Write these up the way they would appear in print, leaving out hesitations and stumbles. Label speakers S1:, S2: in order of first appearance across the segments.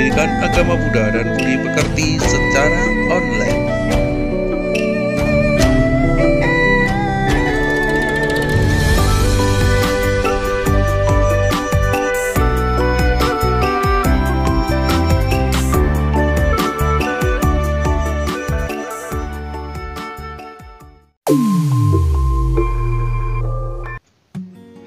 S1: pendidikan agama Buddha dan budi pekerti secara online.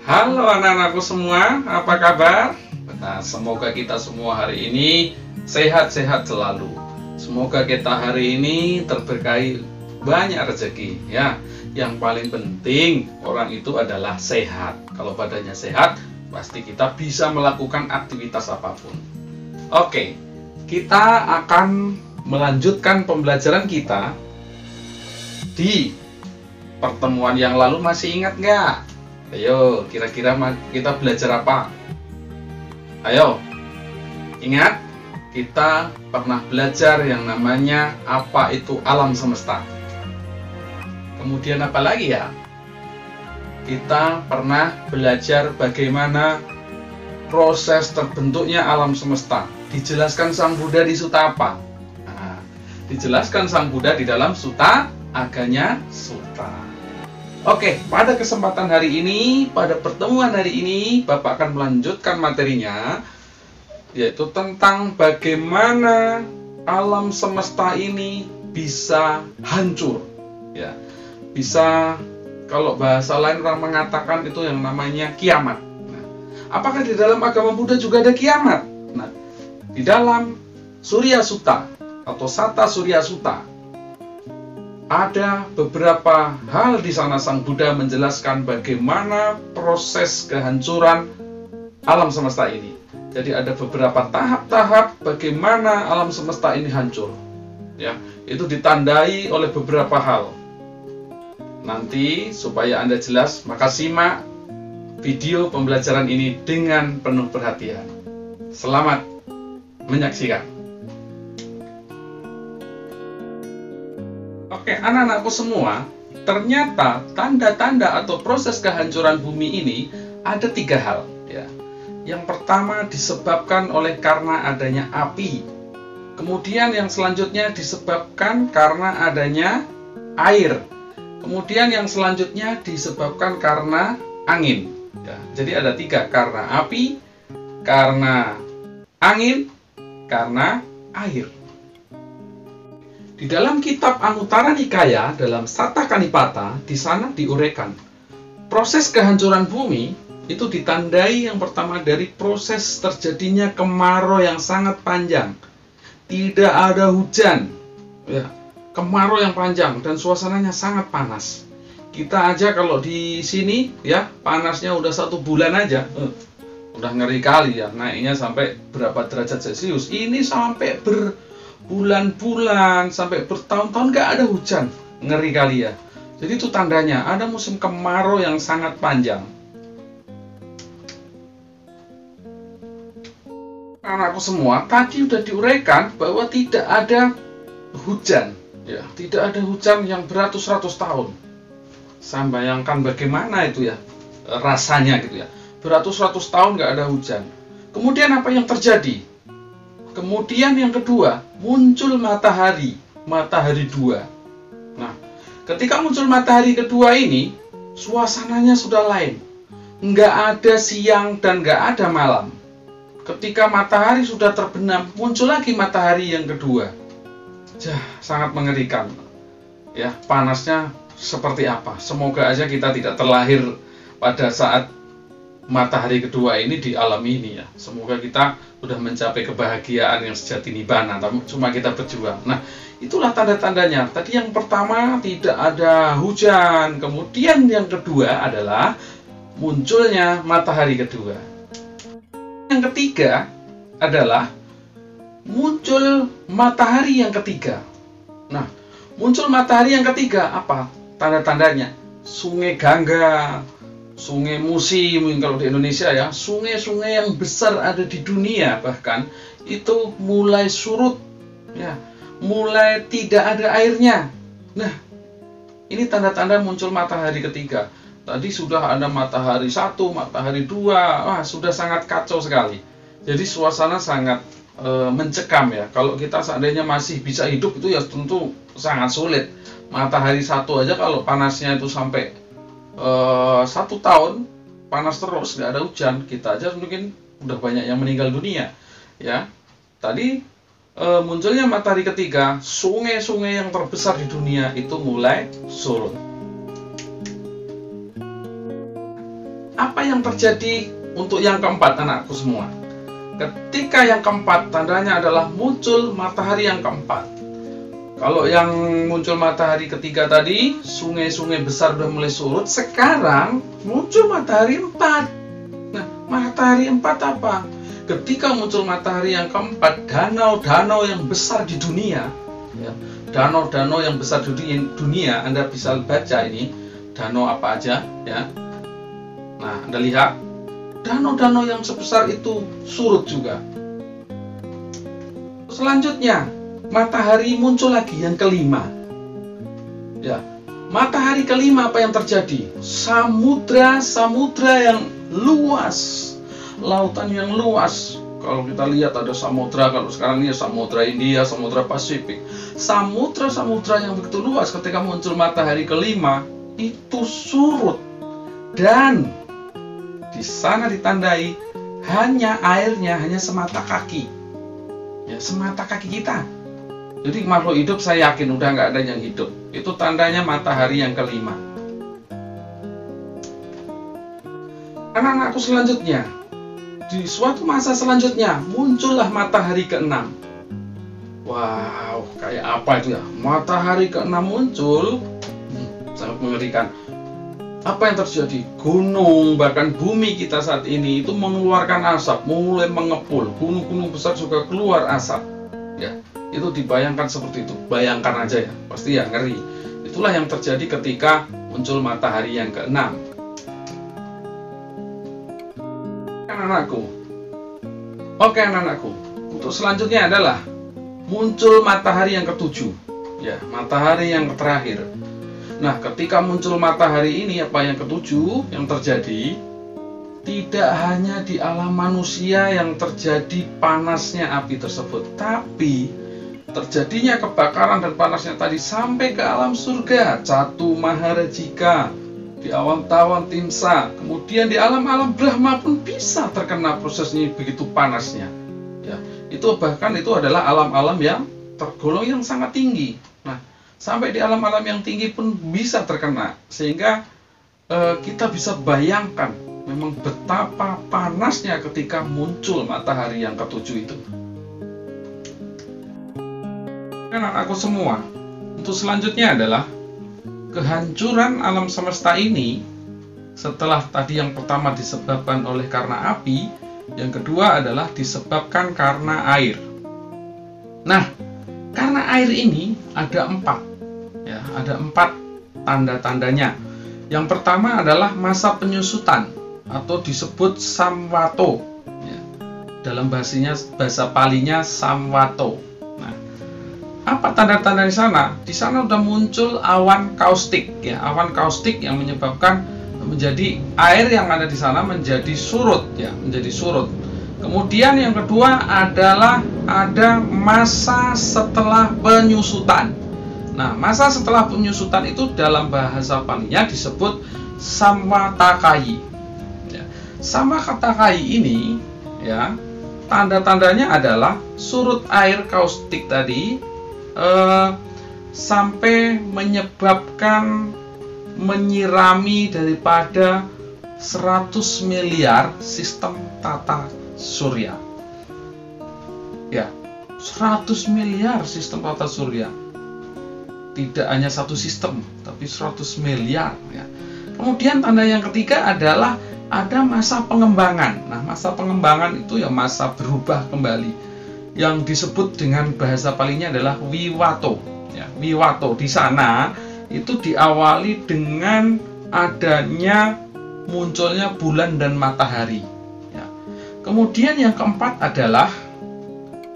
S2: Halo anak-anakku semua, apa kabar? Nah, semoga kita semua hari ini sehat-sehat selalu. Semoga kita hari ini terberkahi banyak rezeki ya. Yang paling penting orang itu adalah sehat. Kalau badannya sehat, pasti kita bisa melakukan aktivitas apapun. Oke, kita akan melanjutkan pembelajaran kita. Di pertemuan yang lalu masih ingat nggak? Ayo, kira-kira kita belajar apa? Ayo, ingat, kita pernah belajar yang namanya apa itu alam semesta. Kemudian apa lagi ya? Kita pernah belajar bagaimana proses terbentuknya alam semesta. Dijelaskan Sang Buddha di Sutta apa? Nah, dijelaskan Sang Buddha di dalam Sutta Aganya Sutta. Oke, pada kesempatan hari ini, pada pertemuan hari ini, Bapak akan melanjutkan materinya, yaitu tentang bagaimana alam semesta ini bisa hancur. Ya, bisa, kalau bahasa lain orang mengatakan itu yang namanya kiamat. Nah, apakah di dalam agama Buddha juga ada kiamat? Nah, di dalam Surya Sutta atau Satta Surya Sutta, ada beberapa hal di sana Sang Buddha menjelaskan bagaimana proses kehancuran alam semesta ini. Jadi ada beberapa tahap-tahap bagaimana alam semesta ini hancur. Ya, itu ditandai oleh beberapa hal. Nanti supaya Anda jelas, maka simak video pembelajaran ini dengan penuh perhatian. Selamat menyaksikan. Oke, anak-anakku semua, ternyata tanda-tanda atau proses kehancuran bumi ini ada 3 hal. Ya. Yang pertama disebabkan oleh karena adanya api. Kemudian yang selanjutnya disebabkan karena adanya air. Kemudian yang selanjutnya disebabkan karena angin. Ya. Jadi ada 3, karena api, karena angin, karena air. Di dalam kitab Anuttara Nikaya dalam Satta Kanipata, di sana diuraikan proses kehancuran bumi itu ditandai yang pertama dari proses terjadinya kemarau yang sangat panjang. Tidak ada hujan, ya, kemarau yang panjang dan suasananya sangat panas. Kita aja kalau di sini ya panasnya udah 1 bulan aja, udah ngeri kali ya, naiknya sampai berapa derajat Celcius. Ini sampai berbulan-bulan sampai bertahun-tahun nggak ada hujan, ngeri kali ya. Jadi itu tandanya ada musim kemarau yang sangat panjang. Anakku semua, tadi udah diuraikan bahwa tidak ada hujan, ya, tidak ada hujan yang beratus-ratus tahun. Saya bayangkan bagaimana itu ya rasanya gitu ya, beratus-ratus tahun nggak ada hujan. Kemudian apa yang terjadi? Kemudian yang kedua, muncul matahari 2. Nah, ketika muncul matahari kedua ini, suasananya sudah lain. Nggak ada siang dan nggak ada malam. Ketika matahari sudah terbenam, muncul lagi matahari yang kedua. Sangat mengerikan. Ya, panasnya seperti apa? Semoga aja kita tidak terlahir pada saat matahari kedua ini di alam ini ya. Semoga kita sudah mencapai kebahagiaan yang sejati nibbana, cuma kita berjuang. Nah, itulah tanda-tandanya. Tadi yang pertama tidak ada hujan, kemudian yang kedua adalah munculnya matahari kedua. Yang ketiga adalah muncul matahari yang ketiga. Nah, muncul matahari yang ketiga apa? Tanda-tandanya Sungai Gangga, Sungai Musi mungkin kalau di Indonesia ya, sungai-sungai yang besar ada di dunia bahkan itu mulai surut, ya, mulai tidak ada airnya. Nah, ini tanda-tanda muncul matahari ketiga. Tadi sudah ada matahari 1, matahari 2, wah sudah sangat kacau sekali. Jadi suasana sangat mencekam ya. Kalau kita seandainya masih bisa hidup itu ya tentu sangat sulit. Matahari satu aja kalau panasnya itu sampai 1 tahun panas terus, nggak ada hujan, kita aja mungkin udah banyak yang meninggal dunia ya. Tadi munculnya matahari ketiga, sungai-sungai yang terbesar di dunia itu mulai surut. Apa yang terjadi untuk yang keempat, anakku semua? Ketika yang keempat, tandanya adalah muncul matahari yang keempat. Kalau yang muncul matahari ketiga tadi, sungai-sungai besar sudah mulai surut. Sekarang muncul matahari 4. Nah, matahari 4 apa? Ketika muncul matahari yang keempat, danau-danau yang besar di dunia, ya, danau-danau yang besar di dunia, Anda bisa baca ini, danau apa aja, ya. Nah, Anda lihat, danau-danau yang sebesar itu surut juga. Selanjutnya, matahari muncul lagi yang kelima. Ya, matahari kelima apa yang terjadi? Samudra yang luas, lautan yang luas. Kalau kita lihat ada samudra, kalau sekarang ini samudra India, samudra Pasifik. Samudra yang begitu luas ketika muncul matahari kelima itu surut, dan di sana ditandai airnya hanya semata kaki, ya, semata kaki kita. Jadi makhluk hidup saya yakin udah nggak ada yang hidup. Itu tandanya matahari yang kelima. Anak-anakku, selanjutnya, di suatu masa selanjutnya muncullah matahari ke-6. Wow, kayak apa itu ya? Matahari ke-6 muncul, sangat mengerikan. Apa yang terjadi? Gunung, bahkan bumi kita saat ini itu mengeluarkan asap, mulai mengepul. Gunung-gunung besar juga keluar asap. Ya, itu dibayangkan seperti itu. Bayangkan aja ya, pasti ya ngeri. Itulah yang terjadi ketika muncul matahari yang ke-6. Anak-anakku. Oke, anak-anakku. Untuk selanjutnya adalah muncul matahari yang ke-7. Ya, matahari yang terakhir. Nah, ketika muncul matahari ini, apa yang ke-7 yang terjadi? Tidak hanya di alam manusia yang terjadi panasnya api tersebut, tapi terjadinya kebakaran dan panasnya tadi sampai ke alam surga, Catu Maharajika, di awan tawan Timsa, kemudian di alam-alam Brahma pun bisa terkena prosesnya begitu panasnya. Ya, itu bahkan itu adalah alam-alam yang tergolong yang sangat tinggi. Nah, sampai di alam-alam yang tinggi pun bisa terkena, sehingga kita bisa bayangkan memang betapa panasnya ketika muncul matahari yang ke-7 itu. Anak-anakku semua, untuk selanjutnya adalah kehancuran alam semesta ini. Setelah tadi yang pertama disebabkan oleh karena api, yang kedua adalah disebabkan karena air. Nah, karena air ini ada 4. Ya, ada 4 tanda-tandanya. Yang pertama adalah masa penyusutan atau disebut samwato. Ya, dalam bahasa Palinya samwato. Nah, apa tanda-tanda di sana? Di sana sudah muncul awan kaustik, ya, awan kaustik yang menyebabkan menjadi air yang ada di sana menjadi surut, ya, menjadi surut. Kemudian yang kedua adalah ada masa setelah penyusutan. Nah, masa setelah penyusutan itu dalam bahasa Palinya disebut samvatakayi. Ya, samvatakayi ini, ya, tanda-tandanya adalah surut air kaustik tadi sampai menyebabkan menyirami daripada 100 miliar sistem tata surya. Ya, 100 miliar sistem tata surya. Tidak hanya satu sistem, tapi 100 miliar. Ya. Kemudian tanda yang ketiga adalah ada masa pengembangan. Nah, masa pengembangan itu ya masa berubah kembali, yang disebut dengan bahasa Palinya adalah wiwato. Ya, wiwato di sana itu diawali dengan adanya munculnya bulan dan matahari. Ya. Kemudian yang keempat adalah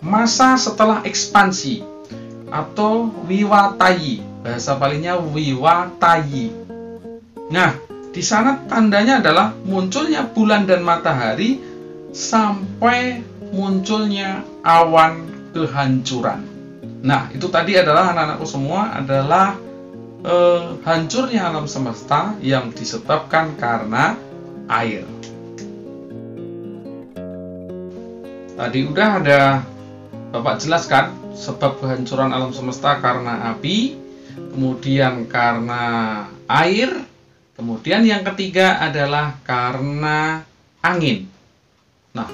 S2: masa setelah ekspansi atau wiwatayi, bahasa Palinya wiwatayi. Nah, di sana tandanya adalah munculnya bulan dan matahari sampai munculnya awan kehancuran. Nah, itu tadi adalah anak-anakku semua adalah hancurnya alam semesta yang disebabkan karena air. Tadi udah ada Bapak jelaskan sebab kehancuran alam semesta karena api, kemudian karena air, kemudian yang ketiga adalah karena angin. Nah,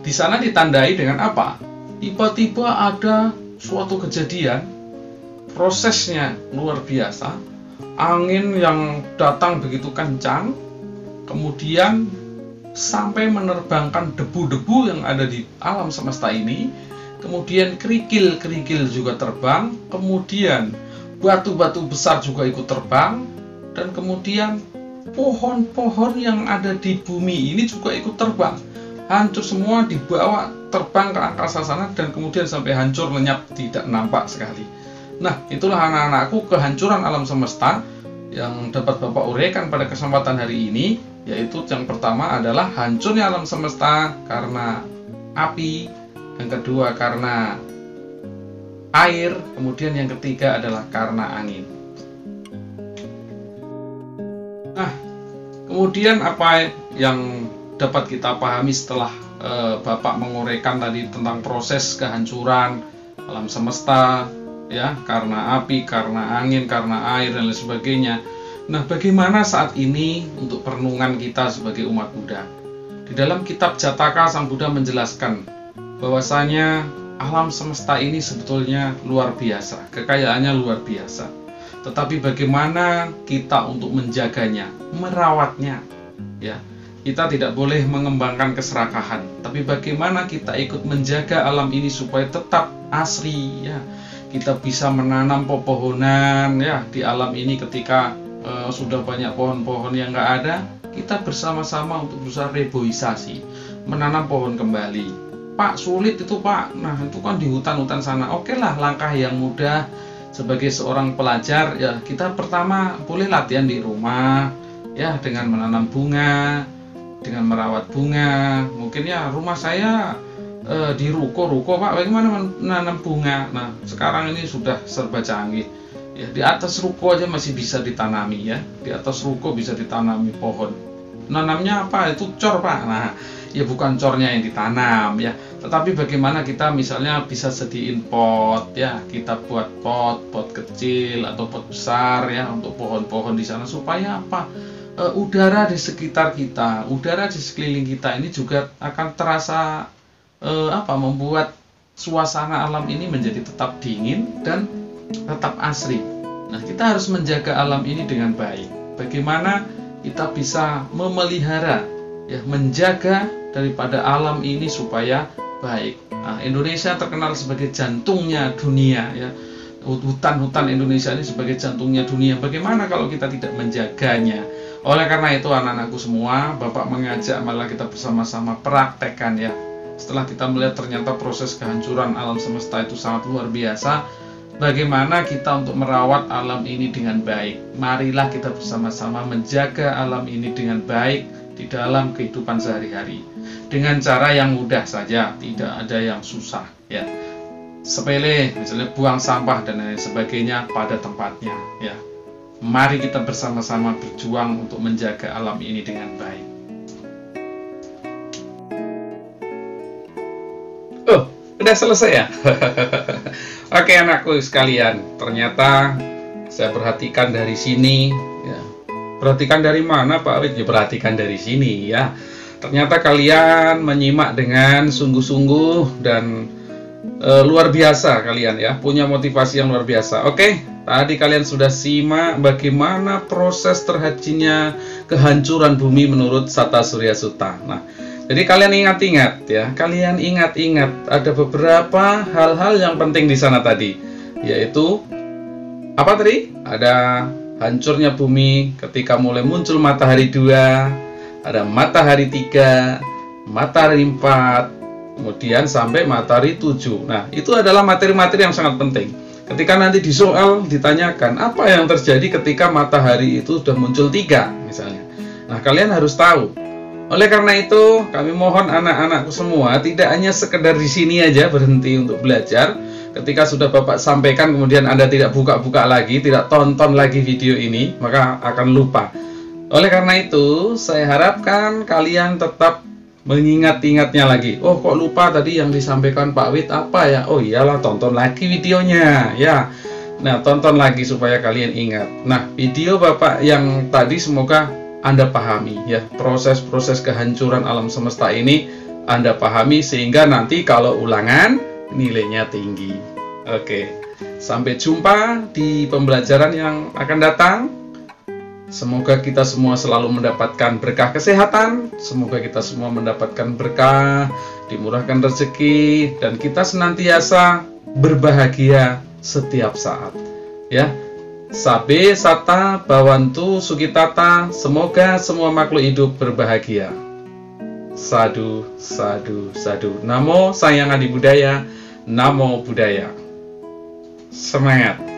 S2: di sana ditandai dengan apa? Tiba-tiba ada suatu kejadian, prosesnya luar biasa, angin yang datang begitu kencang, kemudian sampai menerbangkan debu-debu yang ada di alam semesta ini, kemudian kerikil-kerikil juga terbang, kemudian batu-batu besar juga ikut terbang, dan kemudian pohon-pohon yang ada di bumi ini juga ikut terbang. Hancur semua, dibawa terbang ke angkasa sana, dan kemudian sampai hancur lenyap, tidak nampak sekali. Nah, itulah anak-anakku kehancuran alam semesta yang dapat Bapak uraikan pada kesempatan hari ini, yaitu yang pertama adalah hancurnya alam semesta karena api, yang kedua karena air, kemudian yang ketiga adalah karena angin. Nah, kemudian apa yang dapat kita pahami setelah Bapak menguraikan tadi tentang proses kehancuran alam semesta, ya, karena api, karena angin, karena air, dan lain sebagainya. Nah, bagaimana saat ini untuk perenungan kita sebagai umat Buddha? Di dalam kitab Jataka, Sang Buddha menjelaskan bahwasanya alam semesta ini sebetulnya luar biasa, kekayaannya luar biasa. Tetapi bagaimana kita untuk menjaganya, merawatnya, ya? Kita tidak boleh mengembangkan keserakahan, tapi bagaimana kita ikut menjaga alam ini supaya tetap asri, ya? Kita bisa menanam pepohonan, ya, di alam ini ketika sudah banyak pohon-pohon yang nggak ada, kita bersama-sama untuk berusaha reboisasi, menanam pohon kembali. Pak, sulit itu Pak, nah itu kan di hutan-hutan sana. Oke lah, langkah yang mudah sebagai seorang pelajar, ya, kita pertama boleh latihan di rumah, ya, dengan menanam bunga, dengan merawat bunga. Mungkin ya rumah saya di ruko Pak, bagaimana menanam bunga? Nah, sekarang ini sudah serba canggih. Ya, di atas ruko aja masih bisa ditanami, ya. Di atas ruko bisa ditanami pohon. Nanamnya apa? Itu cor Pak. Nah, ya bukan cornya yang ditanam, ya. Tetapi bagaimana kita misalnya bisa sediain pot, ya. Kita buat pot kecil atau pot besar, ya, untuk pohon-pohon di sana supaya apa? Udara di sekitar kita, udara di sekeliling kita ini juga akan terasa membuat suasana alam ini menjadi tetap dingin dan tetap asri. Nah, kita harus menjaga alam ini dengan baik. Bagaimana kita bisa memelihara, ya, menjaga daripada alam ini supaya baik. Nah, Indonesia terkenal sebagai jantungnya dunia, ya. Hutan-hutan Indonesia ini sebagai jantungnya dunia. Bagaimana kalau kita tidak menjaganya? Oleh karena itu, anak-anakku semua, Bapak mengajak malah kita bersama-sama praktekkan, ya. Setelah kita melihat ternyata proses kehancuran alam semesta itu sangat luar biasa, bagaimana kita untuk merawat alam ini dengan baik? Marilah kita bersama-sama menjaga alam ini dengan baik di dalam kehidupan sehari-hari. Dengan cara yang mudah saja, tidak ada yang susah, ya. Sepele, misalnya buang sampah dan lain sebagainya pada tempatnya, ya. Mari kita bersama-sama berjuang untuk menjaga alam ini dengan baik. Oh, udah selesai ya? Oke anakku sekalian, ternyata saya perhatikan dari sini, ya. Perhatikan dari mana Pak Wid? Ya, perhatikan dari sini, ya. Ternyata kalian menyimak dengan sungguh-sungguh dan luar biasa kalian, ya, punya motivasi yang luar biasa. Oke, tadi kalian sudah simak bagaimana proses terjadinya kehancuran bumi menurut Sata Surya Sutta. Nah, jadi kalian ingat-ingat, ya, kalian ingat-ingat ada beberapa hal-hal yang penting di sana tadi, yaitu apa tadi? Ada hancurnya bumi ketika mulai muncul matahari 2, ada matahari 3, matahari 4, kemudian sampai matahari 7. Nah, itu adalah materi-materi yang sangat penting. Ketika nanti di soal ditanyakan apa yang terjadi ketika matahari itu sudah muncul 3 misalnya. Nah, kalian harus tahu Oleh karena itu, kami mohon anak-anakku semua tidak hanya sekedar di sini aja berhenti untuk belajar. Ketika sudah Bapak sampaikan kemudian Anda tidak buka-buka lagi, tidak tonton lagi video ini, maka akan lupa. Oleh karena itu, saya harapkan kalian tetap mengingat-ingatnya lagi. Oh, kok lupa tadi yang disampaikan Pak Wid apa ya? Oh iyalah, tonton lagi videonya ya. Nah, tonton lagi supaya kalian ingat. Nah, video Bapak yang tadi semoga Anda pahami ya, proses-proses kehancuran alam semesta ini Anda pahami sehingga nanti kalau ulangan nilainya tinggi. Oke, sampai jumpa di pembelajaran yang akan datang. Semoga kita semua selalu mendapatkan berkah kesehatan, semoga kita semua mendapatkan berkah, dimurahkan rezeki, dan kita senantiasa berbahagia setiap saat. Ya, Sabe Sata Bawantu Sukitata, semoga semua makhluk hidup berbahagia. Sadu, sadu, sadu. Namo Sayang Adi Budaya, Namo Buddhaya. Semangat!